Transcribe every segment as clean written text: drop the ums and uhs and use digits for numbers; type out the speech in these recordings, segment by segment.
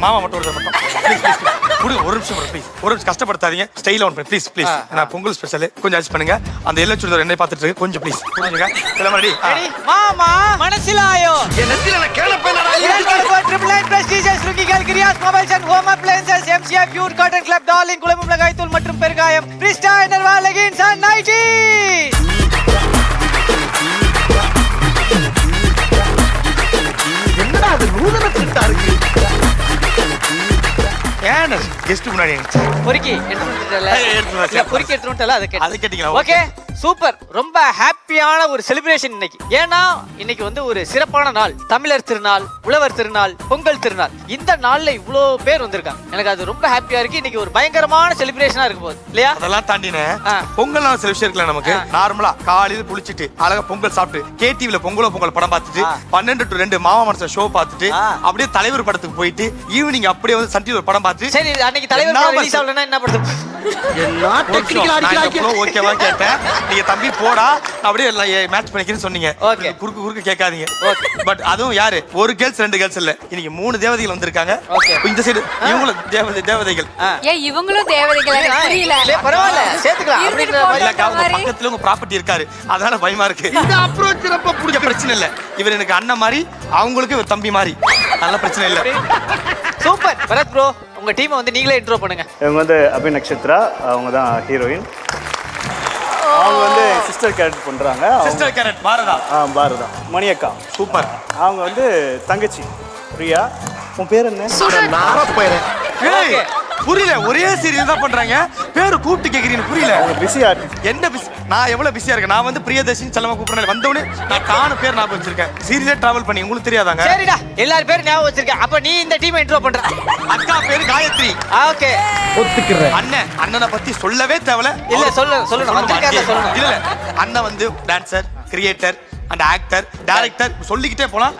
மாமா மட்டும் ஒரு மட்டும் ஒரு நிமிஷம் ப்ளீஸ், ஒரு நிமிஷம் கஷ்டப்படுத்தாதீங்க. ஸ்டைல ஒன் ப்ளீஸ் ப்ளீஸ். நான் பொங்கல் ஸ்பெஷல் கொஞ்சம் அட்ஜஸ்ட் பண்ணுங்க. அந்த எல்லோ சுடிதார் என்னை பார்த்துட்டு இருக்கு கொஞ்சம் ப்ளீஸ் புரிஞ்சுங்க. ரெடி மாமா மனசிலாயோ நெத்தில நான் கேள போறேன். Triple Nine Prestigious Rukigal Krias Mobiles and Home Appliances MCF Pure Cotton Club Darling குழம்பு மிளகாய் தூள் மற்றும் பெருங்காயம் Krista Enerva Leggings and Nighties. என்னடா அது நூதன திட்டா இருக்கு. ஏன் கெஸ்ட் முன்னாடி பொறுக்கி எடுத்துட்டல பொறுக்கி எடுத்துட்டல அது கேட்டிங்களா? Okay super. ரொம்ப ஹாப்பியான ஒரு செலிப்ரேஷன் இன்னைக்கு. ஏன்னா இன்னைக்கு வந்து ஒரு சிறப்பான நாள். தமிழர் திருநாள், உழவர் திருநாள், பொங்கல் திருநாள். இந்த நாள்ல இவ்ளோ பேர் வந்திருக்காங்க. எனக்கு அது ரொம்ப ஹாப்பியா இருக்கு. இன்னைக்கு ஒரு பயங்கரமான செலிப்ரேஷனா இருக்கு போகுது இல்லையா? அதெல்லாம் தாண்டினே பொங்கல் நாள் சில விஷயம் இருக்குல்ல நமக்கு. நார்மலா காலையில குளிச்சிட்டு அழகா பொங்கல் சாப்பிட்டு கேடிவில பொங்கல் படம் பார்த்துட்டு 12 to 2 மாமா மனச ஷோ பார்த்துட்டு அப்படியே தலைவர் படத்துக்கு போயிட்டு ஈவினிங் அப்படியே வந்து சன் டிவி ஒரு படம் பார்த்து சரி அன்னைக்கு தலைவர் ரிலீஸ் ஆகலனா என்ன பண்றது? என்ன டெக்னிக்கல் அடிக்கறாங்க ஓகேவா கேட்டேன். நீங்க தம்பி போடா அப்படியே மேட்ச் பண்ணிக்கிறேன்னு சொன்னீங்க. குறுக்கு கேட்காதீங்க. பட் அதுவும் யாரு ஒரு கேர்ள்ஸ் 2 கேர்ள்ஸ் இல்ல, இன்னைக்கு 3 தேவதைகள் வந்திருக்காங்க. இந்த சைடு இவங்களும் தேவதைகள். ஏய் இவங்களும் தேவதைகள் புரியல. பரவாயில்ல சேர்த்துக்கலாம். அவங்க பக்கத்துல உங்க ப்ராப்பர்ட்டி இருக்காரு அதனால பயமா இருக்கு. இந்த அப்ரோச் ரொம்ப புடிச்ச பிரச்சனை இல்ல. இவர் எனக்கு அண்ணன் மாதிரி அவங்களுக்கு இவர் தம்பி மாதிரி நல்ல பிரச்சனை இல்ல. சூப்பர். பரத் ப்ரோ உங்க டீமை வந்து நீங்களே இன்ட்ரோ பண்ணுங்க. இவங்க வந்து அபி நக்ஷத்ரா, அவங்க தான் ஹீரோயின். அவங்க வந்து சிஸ்டர் கேரக்டர் பண்றாங்க. சிஸ்டர் கேரக்டர் பாரதா. பாரதா. மணியக்கா சூப்பர். அவங்க வந்து தங்கச்சி பிரியா. உன் பேர் என்ன? புரியல. ஒரே சீரியல் தான் பண்றாங்க. பேரு கூப்பிட்டு கேக்குறீங்க புரியல. அவங்க பிஸி ஆர்டிஸ்ட். என்ன பிஸி? நான் எவ்வளவு பிஸியா இருக்கேன். நான் வந்து பிரியதர்ஷினி செல்லமா கூப்பிடுறேன். வந்தவனே நான் காண பேர் ஞாபகம் வச்சிருக்கேன். சீரியலே டிராவல் பண்ணி உங்களுக்கு தெரியாதாங்க? சரிடா எல்லாரும் பேர் ஞாபகம் வச்சிருக்கேன். அப்ப நீ இந்த டீமை இன்ட்ரோ பண்ற. அக்கா பேரு காயத்ரி. ஓகே ஒத்துக்கிறேன். அண்ணனை பத்தி சொல்லவே தேவல. இல்ல சொல்லணும் வந்திருக்காங்க சொல்லணும். இல்ல அண்ணன் வந்து dancer, creator and actor, director சொல்லிக்கிட்டே போலாம்.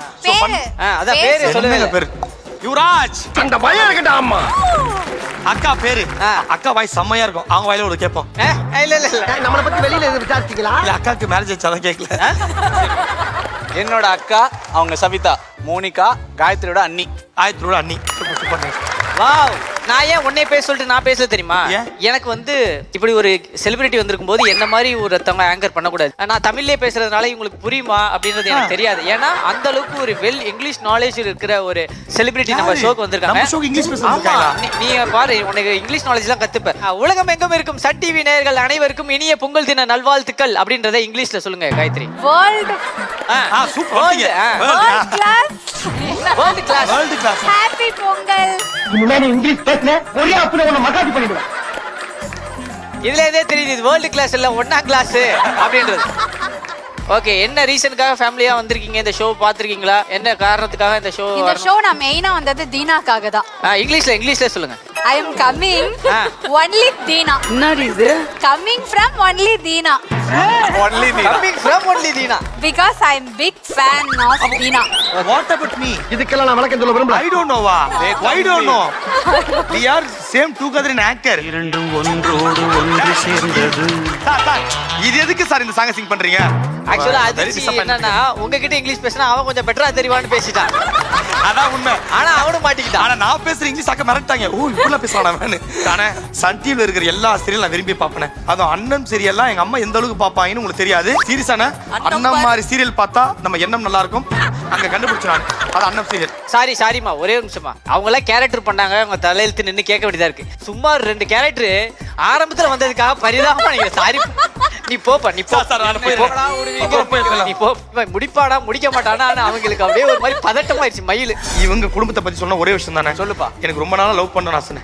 அத பேரு சொல்லுங்க. பேரு யுவராஜ். அந்த பையன் இருக்கடா அம்மா. அக்கா பேரு அக்கா வாய்ஸ் செம்மையா இருக்கும். அவங்க வாயில ஒரு கேட்போம். இல்ல நம்மளை பத்தி வெளியில எது விசாரிச்சீங்களா? இல்ல அக்காக்கு மேரேஜ் ஆச்சாதான் கேட்கல. என்னோட அக்கா அவங்க சவிதா, மோனிகா காயத்ரியோட அண்ணி. காயத்ரியோட அண்ணி. சூப்பர். வாவ். நான் ஏன் உன்னை பேச சொல்லிட்டு நான் பேசல தெரியுமா? எனக்கு வந்து இப்படி ஒரு செலிபிரிட்டி வந்திருக்கும் போது என்ன மாதிரி ஒருத்தவங்க ஆங்கர் பண்ணக்கூடாது. நான் தமிழ்லேயே பேசுறதுனால இவங்களுக்கு புரியுமா அப்படின்றது எனக்கு தெரியாது. ஏன்னா அந்த அளவுக்கு ஒரு இங்கிலீஷ் நாலேஜ் இருக்கிற ஒரு செலிபிரிட்டி நம்ம ஷோக்கு வந்திருக்காங்க. நீ பாரு உனக்கு இங்கிலீஷ் நாலேஜ் எல்லாம் கத்துப்ப. உலகம் எங்கும் இருக்கும் சன் டிவி நேயர்கள் அனைவருக்கும் இனிய பொங்கல் தின நல்வாழ்த்துக்கள் அப்படின்றத இங்கிலீஷ்ல சொல்லுங்க Gayathri. World class happy Pongal. முன்னாடி இங்கிலீஷ் பேசுன ஒரே அப்படி உன்னை மகாதி பண்ணிடுவேன். இதுல இதே தெரியுது இது வேர்ல்டு கிளாஸ் இல்ல 1ஆம் கிளாஸ் அப்படின்றது. ஓகே என்ன ரீசனுக்காக ஃபேமிலியா வந்திருக்கீங்க? இந்த ஷோ பாத்துருக்கீங்களா? என்ன காரணத்துக்காக இந்த ஷோ நான் மெயினா வந்தது தீனாக்காக தான். இங்கிலீஷ்ல சொல்லுங்க. I am coming only Deena. என்னடி இது? Coming from only Deena. Coming from only Deena. Because I am big fan of Deena. What about me? இதுக்கெல்லாம் நான் வணக்கம் சொல்ல விரும்பல. I don't know why. Why don't know? We are same together in actor. இரண்டும் ஒன்றோடு ஒன்று சேர்ந்தது. Sir இது எதுக்கு சார் இந்த சாங் சிங் பண்றீங்க? ஆக்சுவலா அது என்னன்னா உங்ககிட்ட இங்கிலீஷ் பேசினா அவன் கொஞ்சம் பெட்டரா தெரிவான்னு பேசிட்டான். அதான் உண்மை. ஆனா அவனும் மாட்டிக்கிட்டான். ஆனா நான் பேசுற இங்கிலீஷ் அக்க மிரட்டாங்க. ஓ இப்படிலாம் பேசுறானே. தானே சன் டிவில இருக்கிற எல்லா சீரியல் நான் விரும்பி பாப்பேன். அதுவும் அண்ணன் சீரியல்லாம் எங்க அம்மா எந்த அளவுக்கு பாப்பாங்கன்னு உங்களுக்கு தெரியாது. சீரியஸான அண்ணன் மாதிரி சீரியல் பார்த்தா நம்ம எண்ணம் நல்லா இருக்கும். அங்க கண்டுபிடிச்சாங்க அது அண்ணன் சீரியல். சாரிமா ஒரே ஒரு நிமிஷமா. அவங்க எல்லாம் கேரக்டர் பண்ணாங்க. அவங்க தலையெழுத்து நின்னு கேட்க வேண்டியதா இருக்கு. சும்மா 2 கேரக்டர் ஆரம்பத்துல வந்ததுக்காக பரிதாபமா நீங்க சாரி. நீ போப்பா நீ போ சார். நீ போ. முடிப்பாடா முடிக்க மாட்டானா அவங்களுக்கு அப்படியே ஒரு மாதிரி பதட்டமாயிருச்சு மயில். இவங்க குடும்பத்தை பத்தி சொன்ன ஒரே விஷயம் தானே. சொல்லுப்பா. எனக்கு ரொம்ப நாளா லவ் பண்ணணும் ஆசை.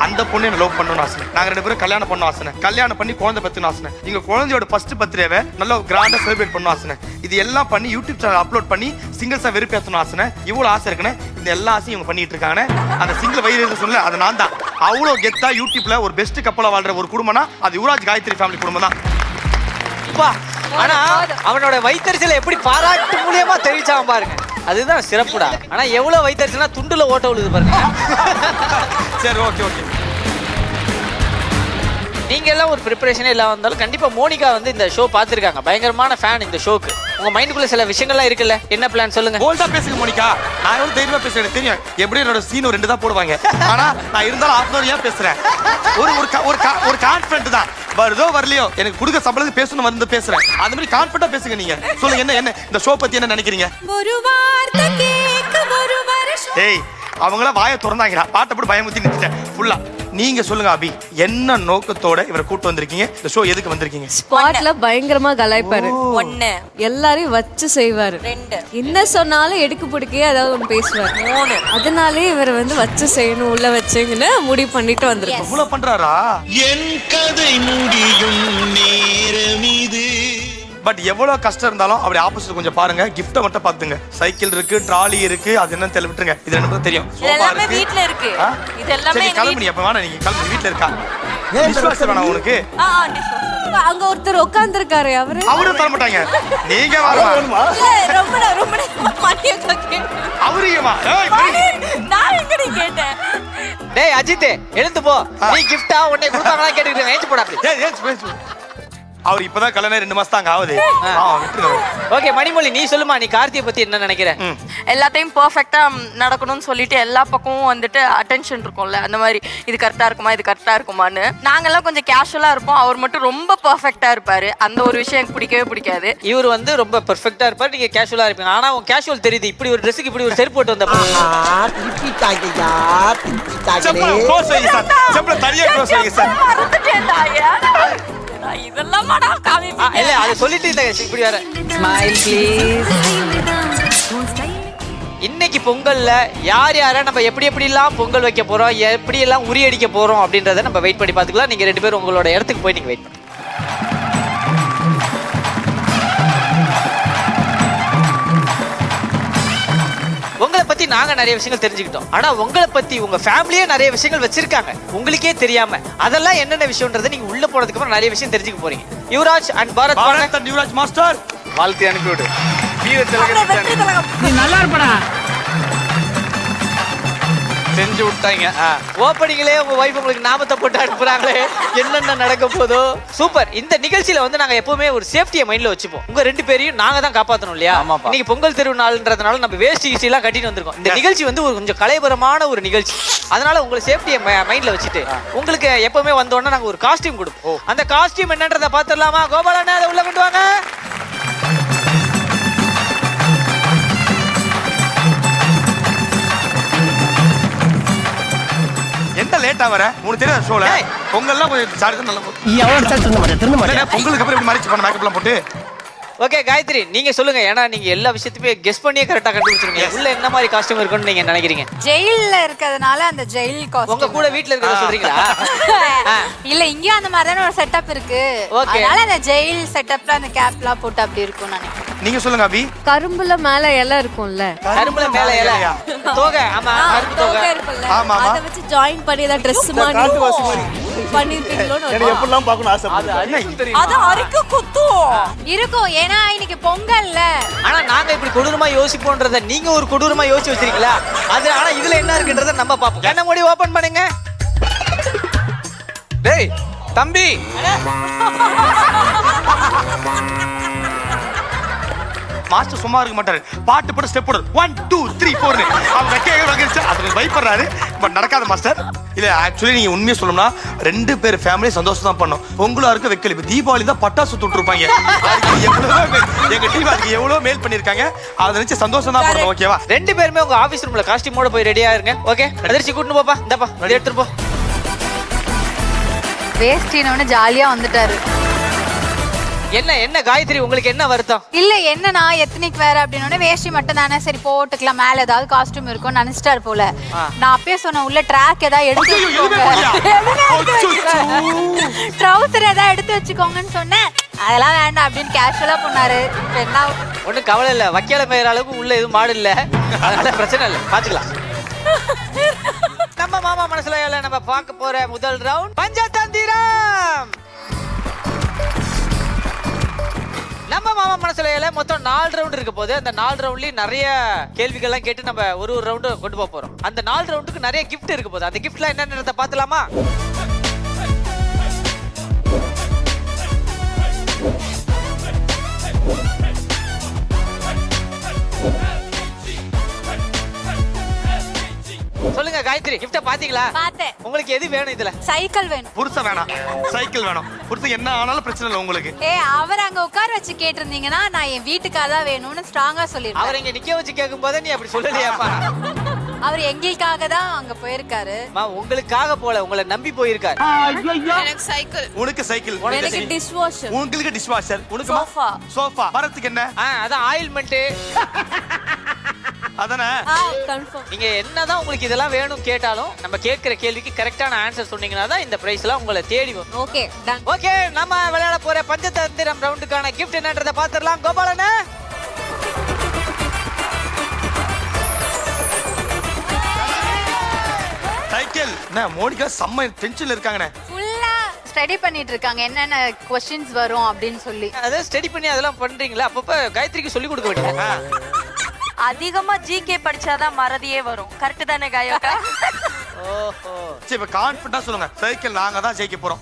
அந்த பொண்ணு என்ன லவ் பண்ணணும் ஆசை. நாங்க 2 பேரும் கல்யாணம் பண்ண ஆசை. கல்யாணம் பண்ணி குழந்தை பத்தின ஆசை. எங்க குழந்தையோட ஃபர்ஸ்ட் பர்த்டேவை நல்லா கிராண்டா செலிப்ரேட் பண்ண ஆசை. இது எல்லாம் பண்ணி யூடியூப் சேனல் அப்லோட் பண்ணி சிங்கிள்ஸா வெறுப்பேற்றணும் ஆசை. இவ்வளவு ஆசை இருக்குன்னு இந்த எல்லா ஆசையும் இவங்க பண்ணிட்டு இருக்காங்க. அந்த சிங்கிள் வயிறு சொல்ல அது நான் தான். அவ்வளவு கெத்தா யூடியூப்ல ஒரு பெஸ்ட் கப்பலா வாழ்ற ஒரு குடும்பம்னா அது யுவராஜ் காயத்ரி ஃபேமிலி குடும்பம் தான். ஆனா அவனோட வைத்தறிச்சலை எப்படி பாராட்டு மூலியமா தெரிவிச்சான் பாருங்க. அதுதான் சிறப்புடா. ஆனா எவ்வளவு வைத்தறிச்சல்னா துண்டுல ஓட்ட விழுது பாருங்க. சரி ஓகே நீங்க எல்லாம் ஒரு ப்ரிப்பரேஷனே இல்லாம இருந்தாலும் கண்டிப்பா மோனிகா வந்து இந்த ஷோ பார்த்திருக்காங்க. பயங்கரமான ஃபேன் இந்த ஷோக்கு. உங்க மைண்டுக்குள்ள சில விஷயங்கள்லாம் இருக்குல்ல, என்ன பிளான் சொல்லுங்க. போல்டா பேசுங்க மோனிகா. நான் எவ்வளவு தைரியமா பேசுறேன் எனக்கு தெரியும். எப்படி என்னோட சீன் 2 தான் போடுவாங்க. ஆனா நான் இருந்தாலும் ஆஃப்னவர் ஏன் பேசுறேன்? ஒரு கான்ஃபிடன்ட் தான். வருதோ வரலையோ எனக்கு கொடுக்க சம்பளத்துக்கு பேசணும் வந்து பேசுறேன். அந்த மாதிரி கான்ஃபிடன்ட்டா பேசுங்க நீங்க. சொல்லுங்க என்ன இந்த ஷோ பத்தி என்ன நினைக்கிறீங்க? ஒரு வார்த்தை கேட்க ஒரு வருஷம். ஏய் அவங்கள வாயை திறந்தாங்கடா. பாட்டை போட்டு பயமுத்தி நிறுத்திட்டேன் ஃபுல்லா. நீங்க சொல்லுங்க அபி, என்ன நோக்கத்தோட இவரை கூட்டு வந்திருக்கீங்க? இந்த ஷோ எதுக்கு வந்திருக்கீங்க? ஸ்பாட்ல பயங்கரமா கலாய்ப்பாரு. 1 எல்லாரையும் வச்சு செய்வாரு. 2 என்ன சொன்னாலும் எடுக்கு பிடிக்கே ஏதாவது ஒன்று பேசுவார். 3 அதனாலே இவரை வந்து வச்சு செய்யணும், உள்ள வச்சுங்கன்னு முடிவு பண்ணிட்டு வந்திருக்கோம். இவ்வளவு பண்றாரா? என் கதை முடியும் நேரம் இது. பட் எவ்வளவு கஷ்டம் இருந்தாலும் அப்படி ஆப்போசிட் கொஞ்சம் பாருங்க. கிஃப்ட்டை மட்டும் பாத்துங்க. சைக்கிள் இருக்கு, ட்ராலி இருக்கு, அது என்னன்னு தெரியல விட்டுருங்க. இது ரெண்டு தெரியும். எல்லாமே வீட்ல இருக்கு. இது எல்லாமே கிளம்பி எப்ப வேணா நீங்க கிளம்பி வீட்ல இருக்கா? டிஷ்வாஷர் வேணா உனக்கு? அங்க ஒருத்தர் உட்கார்ந்து இருக்காரு. அவரும் தர மாட்டாங்க. நீங்க வாங்க. ரொம்ப மணியக்கா கேட்டேன். அவரியமா? நான் எங்கடி கேட்டேன்? டேய் அஜித், எழுந்து போ. நீ கிஃப்டா உன்னை கொடுத்தாங்களா கேட்டுக்கிட்டு ஏஞ்சி போடா அப்படி. ஏய் அவர் இப்பதான் கல்யாணம் 2 மாசம் தாங்க ஆகுது. ஓகே மணிமொழி, நீ சொல்லுமா, நீ கார்த்தியை பத்தி என்ன நினைக்கிற? எல்லாத்தையும் பெர்ஃபெக்ட்டா நடக்கணும்னு சொல்லிட்டு எல்லா பக்கமும் வந்துட்டு அட்டென்ஷன் இருக்கும்ல, அந்த மாதிரி இது கரெக்டா இருக்குமா இது கரெக்டா இருக்குமான்னு. நாங்கெல்லாம் கொஞ்சம் கேஷுவலா இருப்போம், அவர் மட்டும் ரொம்ப பெர்ஃபெக்ட்டா இருப்பாரு. அந்த ஒரு விஷயம் எனக்கு பிடிக்கவே பிடிக்காது. இவர் வந்து ரொம்ப பெர்ஃபெக்ட்டா இருப்பாரு, நீங்க கேஷுவலா இருப்பீங்க. ஆனா உன் கேஷுவல் தெரியுது. இப்படி ஒரு ட்ரெஸ்ஸுக்கு இப்படி ஒரு செருப்பு போட்டு வந்த இதெல்லாம் இல்ல அதை சொல்லிட்டு இப்படி வர ஸ்மைல் ப்ளீஸ். இன்னைக்கு பொங்கல்ல யார் யாரை நம்ம எப்படிலாம் பொங்கல் வைக்க போறோம், எப்படியெல்லாம் உரியடிக்க போறோம் அப்படின்றத நம்ம வெயிட் பண்ணி பார்த்துக்கலாம். நீங்க 2 பேரும் உங்களோட இடத்துக்கு போய் நீங்க வெயிட் பண்ணுங்க. உங்களை பத்தி நாங்க நிறைய விஷயங்கள் தெரிஞ்சுக்கிட்டோம். ஆனா உங்களை பத்தி உங்க ஃபேமிலியே நிறைய விஷயங்கள் வச்சிருக்காங்க உங்களுக்கே தெரியாம. அதெல்லாம் என்னென்ன விஷயம்ன்றதை நீங்க உள்ள போனதுக்கு அப்புறம் நிறைய விஷயம் தெரிஞ்சுக்க போறீங்க. யுவராஜ் அண்ட் பாரத் யுவராஜ் மாஸ்டர் வாழ்த்தி அனுப்பிவிடு. நீ நல்லா இருப்படா. செஞ்சு விட்டாங்க. ஓப்பனிங்லே உங்க வைஃப் உங்களுக்கு நாமத்தை போட்டு அனுப்புறாங்களே, என்னென்ன நடக்க போதோ. சூப்பர். இந்த நிகழ்ச்சியில வந்து நாங்க எப்பவுமே ஒரு சேஃப்டியை மைண்ட்ல வச்சுப்போம். உங்க 2 பேரையும் நாங்க தான் காப்பாத்தணும் இல்லையா? இன்னைக்கு பொங்கல் திருநாள்ன்றதுனால நம்ம வேஷ்டி எல்லாம் கட்டிட்டு வந்திருக்கோம். இந்த நிகழ்ச்சி வந்து ஒரு கொஞ்சம் கலைபரமான ஒரு நிகழ்ச்சி. அதனால உங்களை சேஃப்டியை மைண்ட்ல வச்சுட்டு உங்களுக்கு எப்பவுமே வந்தோடனே நாங்க ஒரு காஸ்டியூம் கொடுப்போம். அந்த காஸ்டியூம் என்னன்றதை பாத்துடலாமா? கோபாலண்ணா அதை உள்ள கொண்டு வாங்க. என்ன லேட்டா வர? உனக்கு தெரியாத ஷோல பொங்கல்லாம் கொஞ்சம் சார்ஜ் நல்லா பொங்கலுக்கு அப்புறம் இப்படி மறைச்சு பண்ண மேக்கப்லாம் போட்டு. ஓகே காயத்ரி, நீங்க சொல்லுங்க. ஏன்னா நீங்க எல்லா விஷயத்தையுமே கெஸ் பண்ணியே கரெக்டா கண்டுபிடிச்சிருங்க. உள்ள என்ன மாதிரி காஸ்டியூம் இருக்குன்னு நீங்க நினைக்கிறீங்க? ஜெயில்ல இருக்கறதுனால அந்த ஜெயில் காஸ்டியூம். உங்க கூட வீட்ல இருக்கறத சொல்றீங்களா? இல்ல இங்க அந்த மாதிரியான ஒரு செட்டப் இருக்கு. அதனால அந்த ஜெயில் செட்டப்ல அந்த கேப்லாம் போட்டு அப்படி இருக்கும் நினைக்கிறேன். நீங்க சொல்லுங்க அபி. கரும்புல மேல இலை இருக்கும்ல, கரும்புல மேல இலை தோகை. ஆமா கரும்பு தோகை இருக்கும்ல, ஆமா அத வச்சு ஜாயின் பண்ணி ஏதாவது Dress மாதிரி பண்ணிருப்பீங்களோன்னு எனக்கு எப்படிலாம் பார்க்கணும் ஆசை. அது அரிக்கு குத்தும் இருக்கும். ஏன்னா இன்னைக்கு பொங்கல்ல. ஆனா நாங்க இப்படி கொடூரமா யோசிப்போன்றத நீங்க ஒரு கொடூரமா யோசிச்சு வச்சிருக்கீங்களா? அது ஆனா இதுல என்ன இருக்குன்றத நம்ம பாப்போம். கண்ண மூடி ஓபன் பண்ணுங்க. டேய் தம்பி, மாஸ்டர் சும்மா இருக்க மாட்டாரு. பாட்டு போட்டு ஸ்டெப் போடு. 1 2 3 4 அவங்க வைக்க வகிச்சு அது பயப்படுறாரு. பட் நடக்காத மாஸ்டர். இல்ல ஆக்சுவலி நீங்க உண்மையை சொல்லணும்னா 2 பேர் ஃபேமிலி சந்தோஷம் தான் பண்ணோம். பொங்கலா இருக்க வைக்கல. இப்ப தீபாவளி தான் பட்டாசு சுட்டு இருப்பாங்க. எங்க டீம் அதுக்கு எவ்வளவு மேல் பண்ணிருக்காங்க. அதை நினைச்சு சந்தோஷம் தான் பண்ணணும். ஓகேவா? 2 பேருமே உங்க ஆபீஸ் ரூம்ல காஸ்டியூமோட போய் ரெடியா இருங்க. ஓகே அதிர்ச்சி கூட்டிட்டு போப்பா. இந்தப்பா இதை எடுத்துட்டு போ. வேஸ்டினோன்னு ஜாலியா வந்துட்டாரு. என்ன காயத்ரி, உங்களுக்கு என்ன வருத்தம்? இல்ல என்னன்னா எத்தனைக்கு வேற அப்படின்னோட வேஷ்டி மட்டும் தானே, சரி போட்டுக்கலாம், மேல ஏதாவது காஸ்டியூம் இருக்கும் நினைச்சிட்டாரு போல. நான் அப்பயே சொன்ன உள்ள ட்ராக் ஏதாவது எடுத்து ட்ரௌசர் ஏதாவது எடுத்து வச்சுக்கோங்கன்னு சொன்னேன். அதெல்லாம் வேண்டாம் அப்படின்னு கேஷுவலா பண்ணாரு. என்ன ஒன்றும் கவலை இல்லை, வக்கையில மேயிற அளவுக்கு உள்ள எதுவும் மாடு இல்லை, அதனால பிரச்சனை இல்லை, பார்த்துக்கலாம். நம்ம மாமா மனசுல நம்ம பார்க்க போற முதல் ரவுண்ட் பஞ்சதந்திரம். நம்ம மாமா மனசுல மொத்தம் 4 ரவுண்ட் இருக்க போது. அந்த 4 ரவுண்ட்லயும் நிறைய கேள்விகள்லாம் கேட்டு நம்ம ஒரு ரவுண்டு கொண்டு போக போறோம். அந்த 4 ரவுண்டுக்கு நிறைய கிஃப்ட் இருக்க போது. அந்த கிஃப்ட்லாம் என்னன்றத பாத்துலாமா? சொல்லுங்க காயத்ரி, கிஃப்ட பாத்தீங்களா? பார்த்தேன். உங்களுக்கு எது வேணும் இதுல? சைக்கிள் வேணும். புருஷன் வேணாம், சைக்கிள் வேணும். புருஷன் என்ன ஆனாலும் பிரச்சனை இல்லை உங்களுக்கு. அவர் அங்க உட்கார வச்சு கேட்டிருந்தீங்கன்னா நான் என் வீட்டுக்காக தான் வேணும்னு ஸ்ட்ராங்கா சொல்லிருக்கேன். அவர் இங்க நிக்க வச்சு கேட்கும் போதே நீ அப்படி சொல்லலையாப்பா? அவர் எங்களுக்காக தான் அங்க போயிருக்காரு. உங்களுக்காக போல, உங்களை நம்பி போயிருக்காரு. எனக்கு சைக்கிள். உனக்கு சைக்கிள், எனக்கு டிஷ் வாஷர். உங்களுக்கு டிஷ் வாஷர், உனக்கு சோஃபா. சோஃபா. பரத்துக்கு என்ன? அதான் ஆயில்மெண்ட். அதானே? கன்ஃபார்ம். நீங்க என்னதான் உங்களுக்கு இதெல்லாம் வேணும் கேட்டாலும் நம்ம கேட்கிற கேள்விக்கு கரெக்டான ஆன்சர் சொன்னீங்கன்னா தான் இந்த பிரைஸ் எல்லாம் உங்களை தேடி வரும். Okay done. ஓகே, நம்ம விளையாட போற பஞ்சதந்திரம் ரவுண்டுக்கான கிஃப்ட் என்னன்றதை பாத்துறலாம். கோபாலண்ணே, சைக்கிள். என்ன மோனிகா செம்ம டென்ஷன்ல இருக்காங்கண்ணே. ஃபுல்லா ஸ்டடி பண்ணிட்டு இருக்காங்க என்னென்ன क्वेश्चंस வரும் அப்படின்னு சொல்லி. அதை ஸ்டடி பண்ணி அதெல்லாம் பண்றீங்களா? அப்பப்ப காயத்ரிக்கு சொல்லி கொடுக்க வேண்டியது. அதிகமா ஜிகே படிச்சாதான் மறதியே வரும். கரெக்ட் தானே காயக்கா? ஓஹோ, சரி இப்ப கான்ஃபிடண்டா சொல்லுங்க, சைக்கிள் நாங்க தான் ஜெயிக்க போறோம்.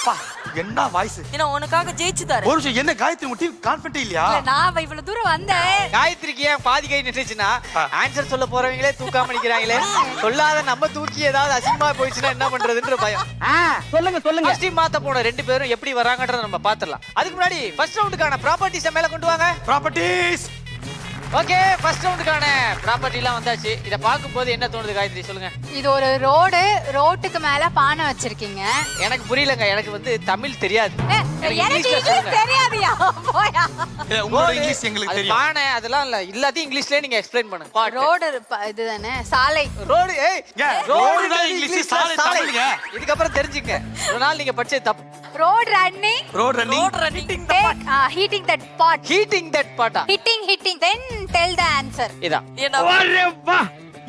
பா, என்ன வாய்ஸ்? ஏன்னா உனக்காக ஜெயிச்சு தரேன். ஒரு நிமிஷம், என்ன காயத்ரி முட்டி கான்ஃபிடன்ட் இல்லையா? இல்ல நான் இவ்வளவு தூரம் வந்தேன். காயத்ரிக்கு ஏன் பாதி கை நின்றுச்சுன்னா ஆன்சர் சொல்ல போறவங்களே தூக்காம நிக்கிறாங்களே, சொல்லாத நம்ம தூக்கி ஏதாவது அசிங்கமா போயிடுச்சுன்னா என்ன பண்றதுன்ற பயம். சொல்லுங்க ஃபர்ஸ்ட் டீம் மாத்த போன ரெண்டு பேரும் எப்படி வராங்கன்றத நம்ம பாத்துறலாம். அதுக்கு முன்னாடி ஃபர்ஸ்ட் ரவுண்டுக்கான ப்ராப்பர்ட்டிஸ் மேல கொண்டு வாங்க. ப்ராப்பர்ட்டிஸ். ஓகே, ஃபர்ஸ்ட் ரவுண்டுக்கான ப்ராப்பர்ட்டி எல்லாம் வந்தாச்சு. இத பாக்கும்போது என்ன தோணுது காயத்ரி, சொல்லுங்க. இது ஒரு ரோட்டுக்கு மேல பானை வச்சிருக்கீங்க. எனக்கு புரியலங்க, எனக்கு வந்து தமிழ் தெரியாது. எனக்கு எனக்கு இங்கிலீஷ்ல இங்கிலீஷ் சொல்லுங்க. தெரியாதியா? போயா. இல்ல, உங்களோட இங்கிலீஷ் எங்களுக்கு அது தெரியும். பானை அதெல்லாம் இல்ல, எல்லாத்தையும் இங்கிலீஷ்லயே நீங்க எக்ஸ்பிளைன் பண்ணுங்க. ரோடு இதுதானே சாலை. ரோடு, ஏய் ரோடு தான் இங்கிலீஷ், சாலை தமிழ்ங்க. இதுக்கப்புறம் தெரிஞ்சுங்க, ஒரு நாள் நீங்க படிச்சது தப்பு. Road running. Road running. Heating that pot. Heating that பாட்டா? Hitting then tell the answer. இதான் அரே வா,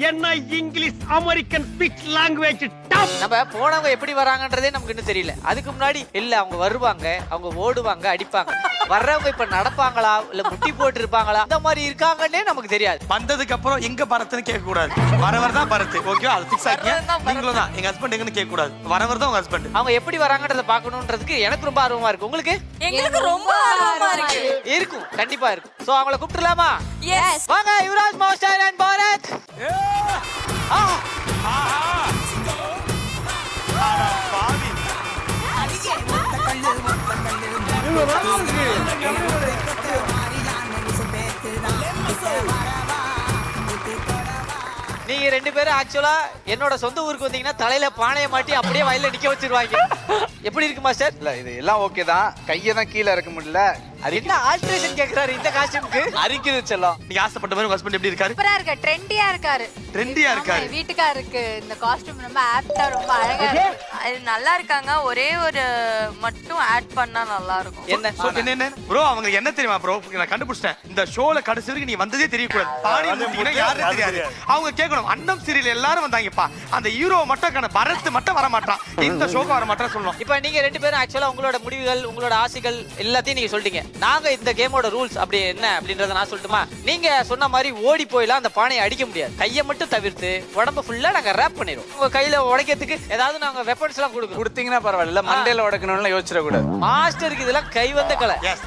என்ன English American speech language top. நம்ம போனவங்க எப்படி வராங்கன்றதே நமக்கு இன்னும் தெரியல. அதுக்கு முன்னாடி இல்ல அவங்க வருவாங்க, அவங்க ஓடுவாங்க, அடிப்பாங்க. வர்றவங்க இப்ப நடப்பாங்களா இல்ல முட்டி போட்டு இருப்பாங்களா, இந்த மாதிரி இருக்காங்கன்னே நமக்கு தெரியாது. வந்ததுக்கு அப்புறம் எங்க பரத்துன்னு கேட்க கூடாது. வரவர் தான் பரத்து. ஓகேவா? அது ஃபிக்ஸ் ஆக்கிங்க. நீங்களும் தான் எங்க ஹஸ்பண்ட் எங்கன்னு கேட்க கூடாது. வரவர் தான் உங்க ஹஸ்பண்ட். அவங்க எப்படி வராங்கன்றத பாக்கணும்ன்றதுக்கு எனக்கு ரொம்ப ஆர்வமா இருக்கு. உங்களுக்கு எங்களுக்கு ரொம்ப ஆர்வமா இருக்கு. இருக்கும், கண்டிப்பா இருக்கும். சோ அவங்கள கூப்பிட்டுலாமா? எஸ். வாங்க யுவராஜ் மாஸ்டர் அண்ட் பாரத். பாவி. நீங்க ரெண்டு பேரும் ஆக்சுவலா என்னோட சொந்த ஊருக்கு வந்தீங்கன்னா தலையில பானையை மாட்டி அப்படியே வயல்ல நிக்க வச்சிருவாங்க. எப்படி இருக்கு மாஸ்டர்? இல்ல இது எல்லாம் ஓகே தான், கையை தான் கீழே இறக்க முடியல. என்ன ஆல்ட்ரேஷன் கேக்குறாரு இந்த காஸ்டியூம்க்கு? அரிக்குது செல்லம். நீங்க ஆசைப்பட்ட மாதிரி உங்க ஹஸ்பண்ட் எப்படி இருக்காரு? சூப்பரா இருக்கு, ட்ரெண்டியா இருக்காரு. ட்ரெண்டியா இருக்காரு. ஆமா, வீட்டுக்காருக்கு இந்த காஸ்டியூம் ரொம்ப ஆப்டா, ரொம்ப அழகா இருக்கு. அது நல்லா இருக்காங்க. ஒரே ஒரு மட்டும் ஆட் பண்ணா நல்லா இருக்கும். என்ன என்ன ப்ரோ, அவங்க என்ன தெரியுமா ப்ரோ, நான் கண்டுபிடிச்சிட்டேன். இந்த ஷோல கடைசி வரைக்கும் நீ வந்ததே தெரியக்கூடாது. பாடி முட்டினா யாருன்னு தெரியாது. அவங்க கேட்கணும், அன்னம் சீரியல் எல்லாரும் வந்தாங்கப்பா, அந்த ஹீரோ மட்டும் பரத் மட்டும் வர மாட்டான், இந்த ஷோக்கு வர மாட்டான் சொல்லணும். இப்ப நீங்க ரெண்டு பேரும் ஆக்சுவலா உங்களோட முடிவுகள், உங்களோட ஆசைகள் எல்லாத்தையும் நீங்க சொல்லிட்டீங்க. நாங்க இந்த கேமோட ரூல்ஸ் அப்படி என்ன அப்படின்றத நான் சொல்லட்டுமா? நீங்க சொன்ன மாதிரி ஓடி போயிலாம் அந்த பானையை அடிக்க முடியாது. கையை மட்டும் தவிர்த்து உடம்பு ஃபுல்லா நாங்க ரேப் பண்ணிடுவோம். உங்க கையில உடைக்கிறதுக்கு ஏதாவது நாங்க வெப்பன்ஸ் எல்லாம் கொடுக்குறோம். கொடுத்தீங்கன்னா பரவாயில்ல, மண்டையில உடைக்கணும்னு யோசிச்சிடக்கூடாது. மாஸ்டருக்கு இதெல்லாம் கை வந்த கலை. எஸ்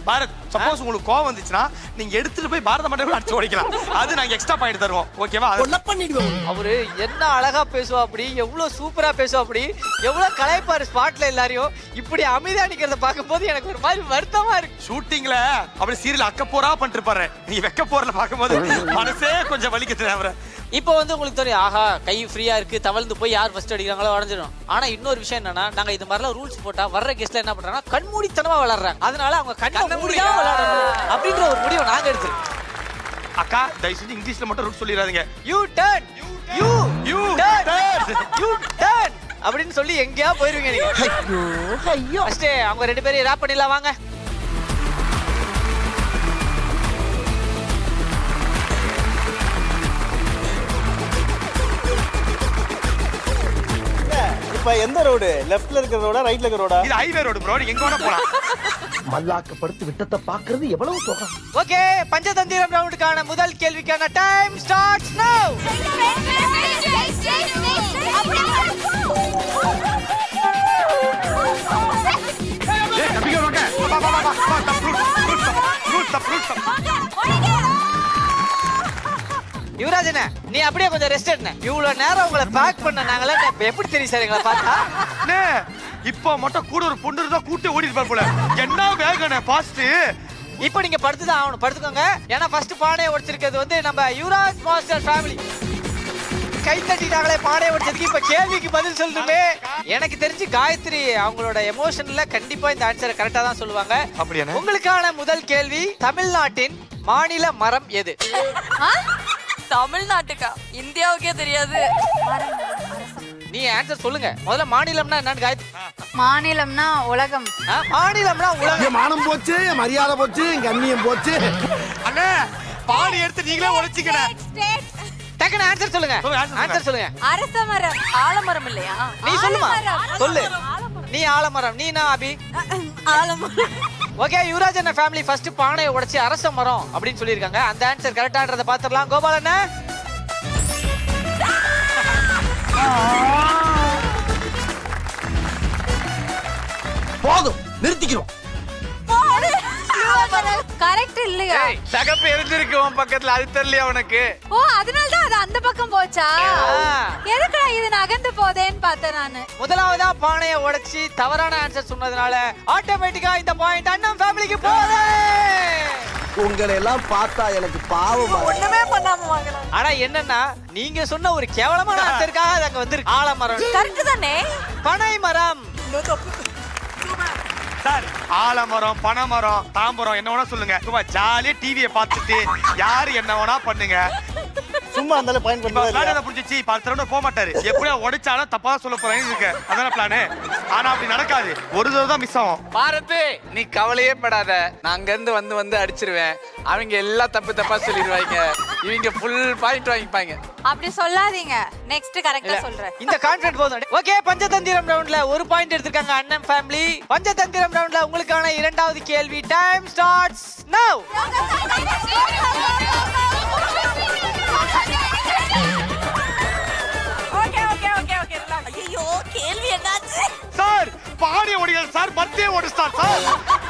பாரத், சப்போஸ் உங்களுக்கு கோவம் வந்துச்சுன்னா நீங்க எடுத்துட்டு போய் பாரத மண்டபம் அடிச்சு உடைக்கலாம். அது நாங்க எக்ஸ்ட்ரா பாயிண்ட் தருவோம். ஓகேவா? அவரு என்ன அழகா பேசுவா, அப்படி எவ்வளவு சூப்பரா பேசுவா, அப்படி எவ்வளவு கலைப்பாரு ஸ்பாட்ல எல்லாரையும். இப்படி அமைதியா நிக்கிறத பார்க்கும்போது எனக்கு ஒரு மாதிரி வருத்தமா இருக்கு. ஷூட்டிங்ல அப்படி சீரியல் அக்க போரா பண்ணிட்டு இருப்பாரு. நீ வெக்க போறல பார்க்கும்போது மனசே கொஞ்சம் வலிக்குது. அவரை இப்போ வந்து உங்களுக்கு தெரியும், ஆஹா கை ஃப்ரீயா இருக்கு, தவழ்ந்து போய் யார் ஃபர்ஸ்ட் அடிக்கிறாங்களோ உடஞ்சிடும். ஆனா இன்னொரு விஷயம் என்னன்னா, நாங்க இது மாதிரிலாம் ரூல்ஸ் போட்டா வர்ற கெஸ்ட்ல என்ன பண்றாங்கன்னா கண்மூடித்தனமா விளையாடுறாங்க. அதனால அவங்க கண்ணை மூடியா விளையாடணும் அப்படின்ற ஒரு முடிவை நாங்க எடுத்துருக்கோம். அக்கா தயவு செஞ்சு இங்கிலீஷ்ல மட்டும் ரூல் சொல்லிடாதீங்க. You turn you you turn அப்படின்னு சொல்லி எங்கேயா போயிருவீங்க நீங்க. ஐயோ ஃபர்ஸ்ட் அவங்க ரெண்டு பேரையும் ரேப் பண்ணிடலாம் வாங்க. இப்ப எந்த ரோடு? லெஃப்ட்ல இருக்கிற ரோடா, ரைட்ல இருக்கிற ரோடா? இது ஹைவே ரோடு ப்ரோ, நீங்க எங்க வேணா போலாம். மல்லாக்கப்படுத்து விட்டத்தை பாக்குறது எவ்வளவு சுகம். ஓகே, பஞ்சதந்திரம் ரவுண்டுக்கான முதல் கேள்விக்கான டைம் ஸ்டார்ட்ஸ் நவ. ஏய் தம்பிங்க வாங்க. யுவராஜனே நீ அப்படியே கொஞ்சம் ரெஸ்ட் எடுங்க. இவ்வளவு நேரம் உங்களை பேக் பண்ண நாங்களே எப்படி தெரியும் சார் எங்களை பார்த்தா? அண்ணே, இப்போ மட்டும் கூட ஒரு பொண்ணு இருந்தா கூட்டி ஓடி இருப்பார் போல. என்ன வேகனே ஃபாஸ்ட். இப்போ நீங்க படுத்துதான் ஆகணும், படுத்துக்கோங்க. ஏன்னா ஃபர்ஸ்ட் பானையை உடைச்சிருக்கிறது வந்து நம்ம யுவராஜ் மாஸ்டர் ஃபேமிலி. கை தட்டிட்டாங்களே பானையை உடைச்சதுக்கு. இப்ப கேள்விக்கு பதில் சொல்லணுமே. எனக்கு தெரிஞ்சு காயத்ரி அவங்களோட எமோஷன்ல கண்டிப்பா இந்த ஆன்சரை கரெக்டா தான் சொல்லுவாங்க. அப்படியானே? உங்களுக்கான முதல் கேள்வி, தமிழ்நாட்டின் மாநில மரம் எது? தமிழ்நாட்டுக்கா? இந்தியாவுக்கே தெரியாது. நீ ஆன்சர் சொல்லுங்க முதல்ல. மாநிலம்னா என்னன்னு காயத்ரி? மாநிலம்னா உலகம். மாநிலம்னா உலகம். மானம் போச்சு, மரியாதை போச்சு, கண்ணியம் போச்சு. அண்ணே, பாடி எடுத்து நீங்களே உடைச்சிக்கணே. டக்குனு ஆன்சர் சொல்லுங்க. ஆன்சர் சொல்லுங்க. அரச மரம். ஆலமரம் இல்லையா? நீ சொல்லுமா? சொல்லு. நீ ஆலமரம், நீ நான் அபி. ஆலமரம். ஓகே, யுவராஜ் அண்ணா ஃபேமிலி ஃபர்ஸ்ட் பானையை உடைச்சு அரச மரம் அப்படின்னு சொல்லியிருக்காங்க. அந்த ஆன்சர் கரெக்டான்றத பாத்துடலாம். கோபால் அண்ணா. போதும், நிறுத்திக்கிறோம். கரெக்ட் இல்லையா? சகப்பு எரிஞ்சிருக்கு உன் பக்கத்துல, அது தெரியலையா உனக்கு? ஓ, அதனால தான் அது அந்த பக்கம் போச்சா? எதுக்குடா இது நகர்ந்து போதேன்னு பார்த்தேன் நானு. முதலாவதா பானையை உடைச்சு தவறான ஆன்சர் சொன்னதுனால ஆட்டோமேட்டிக்கா இந்த பாயிண்ட் அண்ணன் ஃபேமிலிக்கு போகுது. உங்களை எல்லாம் பார்த்தா எனக்கு பாவமா. ஒண்ணுமே பண்ணாம வாங்கலாம். ஆனா என்னன்னா நீங்க சொன்ன ஒரு கேவலமான ஆன்சருக்காக அது அங்க வந்திருக்கு. ஆலமரம் கரெக்ட் தானே? பனை மரம். சார், ஆலமரம், பனைமரம், தாம்பரம் என்ன வேணா சொல்லுங்க. சும்மா ஜாலியா டிவியை பார்த்துட்டு யாரு என்ன வேணா பண்ணுங்க. சும்மா இருந்தாலும் பாயிண்ட் பண்ணுவாரு. புரிஞ்சிச்சு. பத்து போக மாட்டாரு. எப்படியா உடைச்சாலும் தப்பா சொல்ல போறேன்னு இருக்கு. அதான பிளானு. ஆனா அப்படி நடக்காது. ஒரு தடவை தான் மிஸ் ஆகும். பாரத்து, நீ கவலையே படாத. நான் அங்க இருந்து வந்து அடிச்சிருவேன். அவங்க எல்லாம் தப்பா சொல்லிடுவாங்க. இவங்க ஃபுல் பாயிண்ட் வாங்கிப்பாங்க. அப்படி சொல்லாதீங்க. நெக்ஸ்ட் கரெக்ட்டா சொல்றேன். இந்த கான்ஃபிடன்ட் போதும். ஓகே, பஞ்சதந்திரம் ரவுண்ட்ல ஒரு பாயிண்ட் எடுத்திருக்காங்க அண்ணன் ஃபேமிலி. பஞ்சதந்திரம் ரவுண்ட்ல உங்களுக்கான இரண்டாவது கேள்வி. டைம் ஸ்டார்ட்ஸ் நவ. ஐயோ, கேள்வி என்னாச்சு? சார், பாடி ஓடிகள் சார், மத்திய ஓடிஸ்டார் சார்.